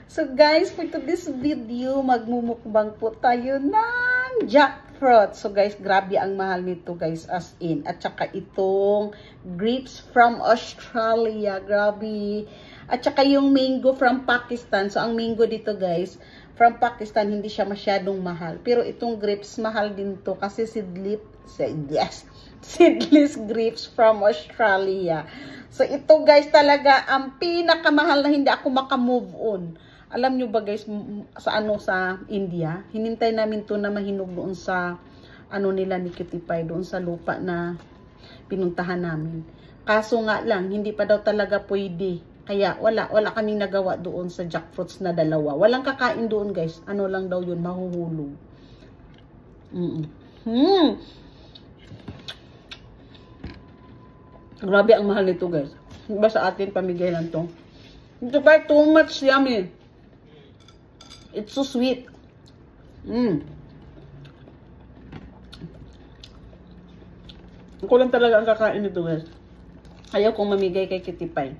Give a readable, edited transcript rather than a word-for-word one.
So guys, for today's video, magmumukbang po tayo ng jackfruit. So guys, grabe ang mahal nito guys, as in. At saka itong grapes from Australia, grabe. At saka yung mango from Pakistan. So ang mango dito guys, from Pakistan, hindi siya masyadong mahal. Pero itong grapes, mahal din to kasi seedless grapes from Australia. So ito guys talaga ang pinakamahal na hindi ako makamove on. Alam nyo ba guys, sa India, hinintay namin to na mahinog doon sa nila ni Cutie Pie, doon sa lupa na pinuntahan namin. Kaso nga lang, hindi pa daw talaga pwede. Kaya wala kaming nagawa doon sa jackfruits na dalawa. Walang kakain doon guys. Ano lang daw yun, mahuhulog. Grabe ang mahal nito guys. Diba sa atin, pamigay lang to. Ito pa, too much yummy. It's so sweet. Ako lang talaga ang kakain nito guys. Ayaw kong mamigay kay Cutie Pie.